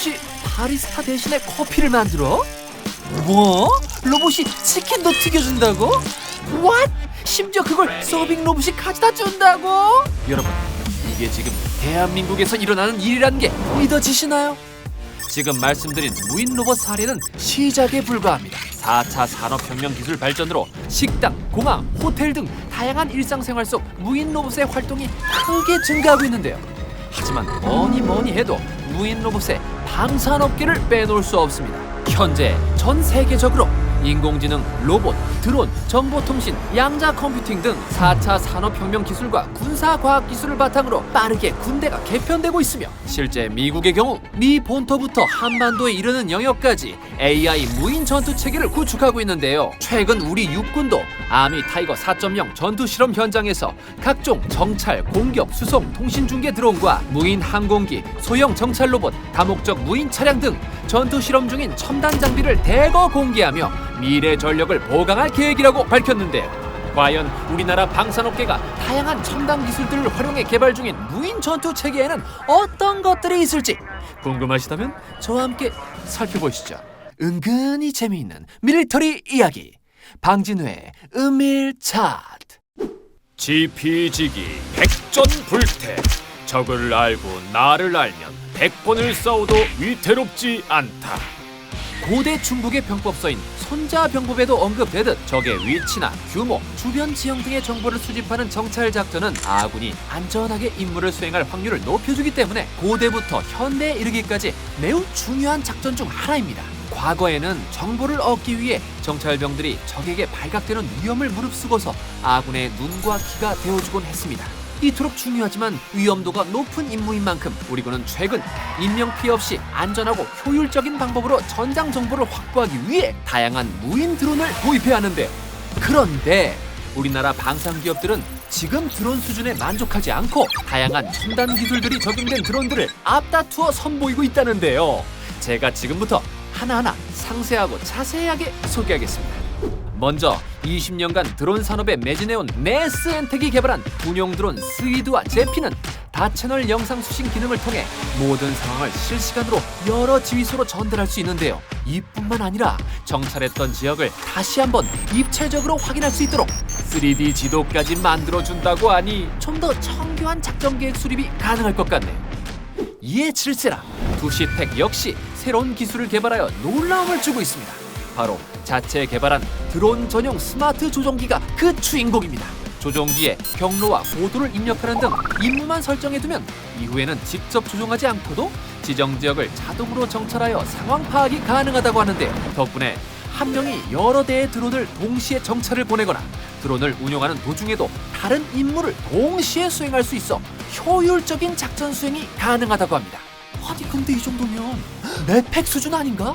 로봇이 바리스타 대신에 커피를 만들어? 뭐? 로봇이 치킨도 튀겨준다고? What? 심지어 그걸 서빙 로봇이 가져다 준다고? 여러분, 이게 지금 대한민국에서 일어나는 일이라는 게 믿어지시나요? 지금 말씀드린 무인 로봇 사례는 시작에 불과합니다. 4차 산업혁명 기술 발전으로 식당, 공항, 호텔 등 다양한 일상생활 속 무인 로봇의 활동이 크게 증가하고 있는데요. 하지만 뭐니 해도 무인 로봇의 방산업계를 빼놓을 수 없습니다. 현재 전 세계적으로 인공지능, 로봇, 드론, 정보통신, 양자 컴퓨팅 등 4차 산업혁명 기술과 군사과학 기술을 바탕으로 빠르게 군대가 개편되고 있으며, 실제 미국의 경우 미 본토부터 한반도에 이르는 영역까지 AI 무인 전투 체계를 구축하고 있는데요. 최근 우리 육군도 아미 타이거 4.0 전투 실험 현장에서 각종 정찰, 공격, 수송, 통신 중계 드론과 무인 항공기, 소형 정찰 로봇, 다목적 무인 차량 등 전투 실험 중인 첨단 장비를 대거 공개하며 미래 전력을 보강할 계획이라고 밝혔는데요. 과연 우리나라 방산업계가 다양한 첨단 기술들을 활용해 개발 중인 무인 전투 체계에는 어떤 것들이 있을지 궁금하시다면 저와 함께 살펴보시죠. 은근히 재미있는 밀리터리 이야기, 방진우의 은밀 차트. 지피지기 백전불태. 적을 알고 나를 알면 100번을 싸워도 위태롭지 않다. 고대 중국의 병법서인 손자병법에도 언급되듯 적의 위치나 규모, 주변 지형 등의 정보를 수집하는 정찰 작전은 아군이 안전하게 임무를 수행할 확률을 높여주기 때문에 고대부터 현대에 이르기까지 매우 중요한 작전 중 하나입니다. 과거에는 정보를 얻기 위해 정찰병들이 적에게 발각되는 위험을 무릅쓰고서 아군의 눈과 귀가 되어주곤 했습니다. 이토록 중요하지만 위험도가 높은 임무인 만큼 우리 군은 최근 인명피해 없이 안전하고 효율적인 방법으로 전장 정보를 확보하기 위해 다양한 무인 드론을 도입해야 하는데요. 그런데 우리나라 방산기업들은 지금 드론 수준에 만족하지 않고 다양한 첨단 기술들이 적용된 드론들을 앞다투어 선보이고 있다는데요. 제가 지금부터 하나하나 상세하고 자세하게 소개하겠습니다. 먼저 20년간 드론 산업에 매진해온 네스엔텍이 개발한 군용 드론 스위드와 제피는 다채널 영상 수신 기능을 통해 모든 상황을 실시간으로 여러 지휘소로 전달할 수 있는데요. 이뿐만 아니라 정찰했던 지역을 다시 한번 입체적으로 확인할 수 있도록 3D 지도까지 만들어준다고 하니 좀 더 정교한 작전 계획 수립이 가능할 것 같네요. 이에 질세라 두시텍 역시 새로운 기술을 개발하여 놀라움을 주고 있습니다. 바로 자체 개발한 드론 전용 스마트 조종기가 그 주인공입니다. 조종기에 경로와 고도를 입력하는 등 임무만 설정해두면 이후에는 직접 조종하지 않고도 지정 지역을 자동으로 정찰하여 상황 파악이 가능하다고 하는데요. 덕분에 한 명이 여러 대의 드론을 동시에 정찰을 보내거나 드론을 운용하는 도중에도 다른 임무를 동시에 수행할 수 있어 효율적인 작전 수행이 가능하다고 합니다. 아니 근데 이 정도면 넷팩 수준 아닌가?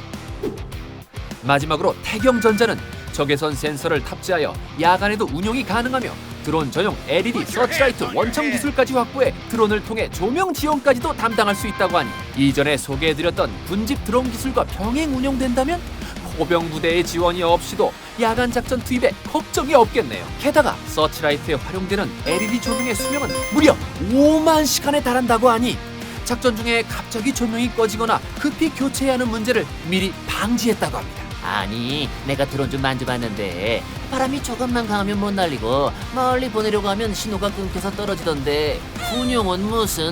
마지막으로 태경전자는 적외선 센서를 탑재하여 야간에도 운용이 가능하며 드론 전용 LED 서치라이트 원청 기술까지 확보해 드론을 통해 조명 지원까지도 담당할 수 있다고 하니 이전에 소개해드렸던 군집 드론 기술과 병행 운용된다면 포병 부대의 지원이 없이도 야간 작전 투입에 걱정이 없겠네요. 게다가 서치라이트에 활용되는 LED 조명의 수명은 무려 5만 시간에 달한다고 하니 작전 중에 갑자기 조명이 꺼지거나 급히 교체해야 하는 문제를 미리 방지했다고 합니다. 아니, 내가 드론 좀 만져봤는데 바람이 조금만 강하면 못 날리고 멀리 보내려고 하면 신호가 끊겨서 떨어지던데 군용은 무슨?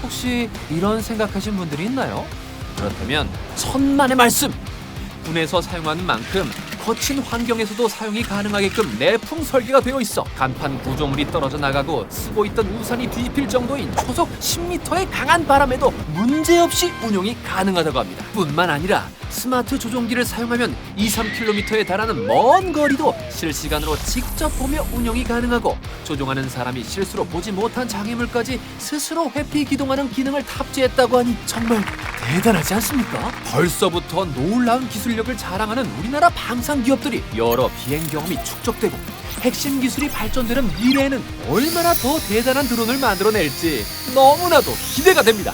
혹시 이런 생각하신 분들이 있나요? 그렇다면 천만의 말씀! 군에서 사용하는 만큼 거친 환경에서도 사용이 가능하게끔 내풍 설계가 되어 있어 간판 구조물이 떨어져 나가고 쓰고 있던 우산이 뒤집힐 정도인 초속 10m의 강한 바람에도 문제없이 운용이 가능하다고 합니다. 뿐만 아니라 스마트 조종기를 사용하면 2-3km에 달하는 먼 거리도 실시간으로 직접 보며 운용이 가능하고 조종하는 사람이 실수로 보지 못한 장애물까지 스스로 회피 기동하는 기능을 탑재했다고 하니 정말 대단하지 않습니까? 벌써부터 놀라운 기술력을 자랑하는 우리나라 방산 기업들이 여러 비행 경험이 축적되고 핵심 기술이 발전되는 미래에는 얼마나 더 대단한 드론을 만들어낼지 너무나도 기대가 됩니다.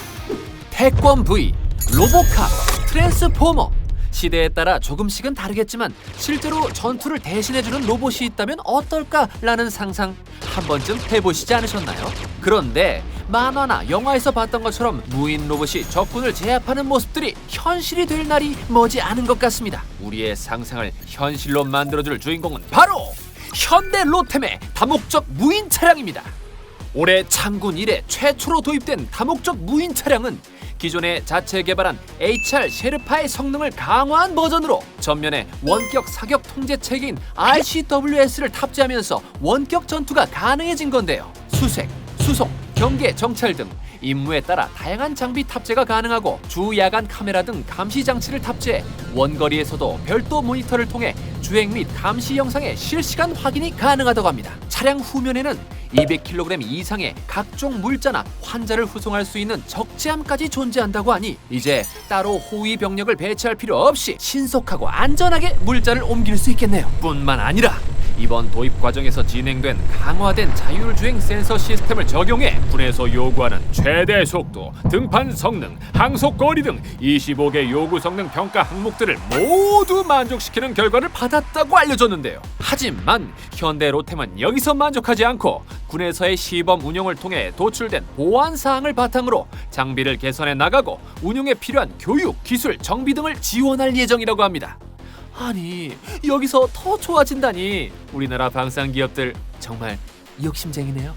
태권 V, 로보캅, 트랜스포머, 시대에 따라 조금씩은 다르겠지만 실제로 전투를 대신해주는 로봇이 있다면 어떨까라는 상상 한 번쯤 해보시지 않으셨나요? 그런데 만화나 영화에서 봤던 것처럼 무인 로봇이 적군을 제압하는 모습들이 현실이 될 날이 머지 않은 것 같습니다. 우리의 상상을 현실로 만들어줄 주인공은 바로 현대 로템의 다목적 무인 차량입니다. 올해 장군 이래 최초로 도입된 다목적 무인 차량은 기존에 자체 개발한 HR 셰르파의 성능을 강화한 버전으로 전면에 원격 사격 통제 체계인 RCWS를 탑재하면서 원격 전투가 가능해진 건데요. 수색, 수송, 경계, 정찰 등 임무에 따라 다양한 장비 탑재가 가능하고 주야간 카메라 등 감시 장치를 탑재해 원거리에서도 별도 모니터를 통해 주행 및 감시 영상의 실시간 확인이 가능하다고 합니다. 차량 후면에는 200kg 이상의 각종 물자나 환자를 후송할 수 있는 적재함까지 존재한다고 하니 이제 따로 호위 병력을 배치할 필요 없이 신속하고 안전하게 물자를 옮길 수 있겠네요. 뿐만 아니라 이번 도입 과정에서 진행된 강화된 자율주행 센서 시스템을 적용해 군에서 요구하는 최대 속도, 등판 성능, 항속 거리 등 25개 요구 성능 평가 항목들을 모두 만족시키는 결과를 받았다고 알려졌는데요. 하지만 현대 로템은 여기서 만족하지 않고 군에서의 시범 운영을 통해 도출된 보안 사항을 바탕으로 장비를 개선해 나가고 운용에 필요한 교육, 기술, 정비 등을 지원할 예정이라고 합니다. 아니, 여기서 더 좋아진다니 우리나라 방산 기업들 정말 욕심쟁이네요.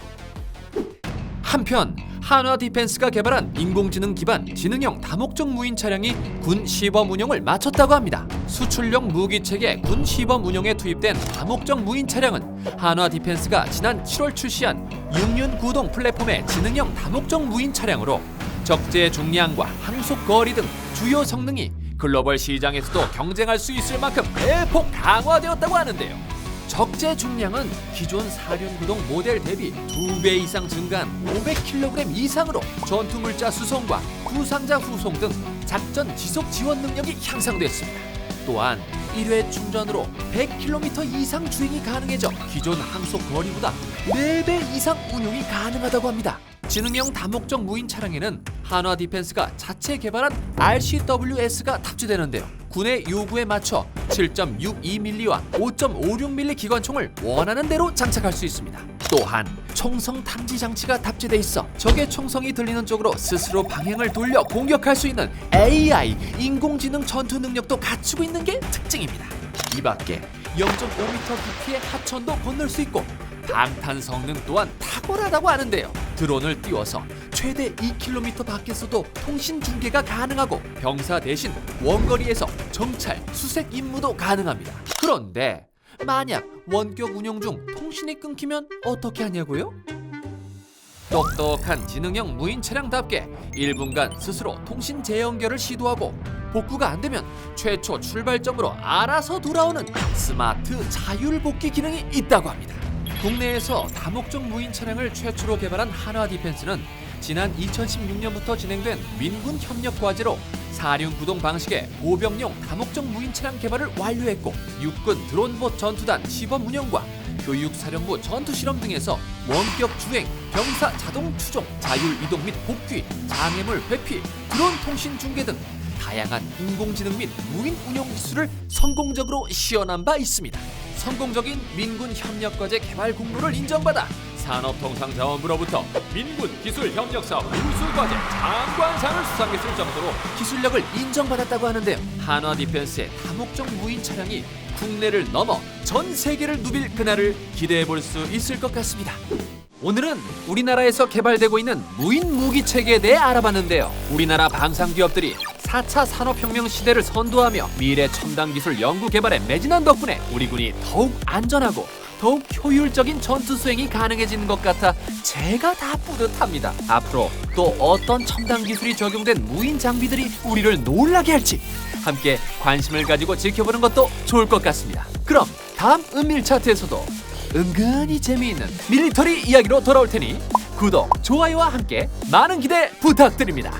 한편 한화 디펜스가 개발한 인공지능 기반 지능형 다목적 무인 차량이 군 시범 운영을 마쳤다고 합니다. 수출용 무기체계 군 시범 운영에 투입된 다목적 무인 차량은 한화 디펜스가 지난 7월 출시한 6륜 구동 플랫폼의 지능형 다목적 무인 차량으로 적재 중량과 항속 거리 등 주요 성능이 글로벌 시장에서도 경쟁할 수 있을 만큼 대폭 강화되었다고 하는데요. 적재 중량은 기존 4륜 구동 모델 대비 2배 이상 증가한 500kg 이상으로 전투 물자 수송과 부상자 후송 등 작전 지속 지원 능력이 향상됐습니다. 또한 1회 충전으로 100km 이상 주행이 가능해져 기존 항속 거리보다 4배 이상 운용이 가능하다고 합니다. 지능형 다목적 무인 차량에는 한화 디펜스가 자체 개발한 RCWS가 탑재되는데요. 군의 요구에 맞춰 7.62mm와 5.56mm 기관총을 원하는 대로 장착할 수 있습니다. 또한 총성 탐지 장치가 탑재돼 있어 적의 총성이 들리는 쪽으로 스스로 방향을 돌려 공격할 수 있는 AI 인공지능 전투 능력도 갖추고 있는 게 특징입니다. 이 밖에 0.5m 부피의 하천도 건널 수 있고 방탄 성능 또한 탁월하다고 하는데요. 드론을 띄워서 최대 2km 밖에서도 통신 중계가 가능하고 병사 대신 원거리에서 정찰, 수색 임무도 가능합니다. 그런데 만약 원격 운영 중 통신이 끊기면 어떻게 하냐고요? 똑똑한 지능형 무인 차량답게 1분간 스스로 통신 재연결을 시도하고 복구가 안 되면 최초 출발점으로 알아서 돌아오는 스마트 자율 복귀 기능이 있다고 합니다. 국내에서 다목적 무인 차량을 최초로 개발한 한화 디펜스는 지난 2016년부터 진행된 민군 협력 과제로 4륜 구동 방식의 보병용 다목적 무인 차량 개발을 완료했고 육군 드론봇 전투단 시범 운영과 교육사령부 전투 실험 등에서 원격 주행, 병사 자동 추종, 자율 이동 및 복귀, 장애물 회피, 드론 통신 중계 등 다양한 인공지능 및 무인 운영 기술을 성공적으로 시연한 바 있습니다. 성공적인 민군 협력과제 개발 공로를 인정받아 산업통상자원부로부터 민군 기술협력사업 우수과제 장관상을 수상했을 정도로 기술력을 인정받았다고 하는데요. 한화 디펜스의 다목적 무인 차량이 국내를 넘어 전 세계를 누빌 그날을 기대해 볼 수 있을 것 같습니다. 오늘은 우리나라에서 개발되고 있는 무인 무기 체계에 대해 알아봤는데요. 우리나라 방산 기업들이 4차 산업혁명 시대를 선도하며 미래 첨단 기술 연구 개발에 매진한 덕분에 우리 군이 더욱 안전하고 더욱 효율적인 전투 수행이 가능해지는 것 같아 제가 다 뿌듯합니다. 앞으로 또 어떤 첨단 기술이 적용된 무인 장비들이 우리를 놀라게 할지 함께 관심을 가지고 지켜보는 것도 좋을 것 같습니다. 그럼 다음 은밀 차트에서도 은근히 재미있는 밀리터리 이야기로 돌아올 테니 구독, 좋아요와 함께 많은 기대 부탁드립니다.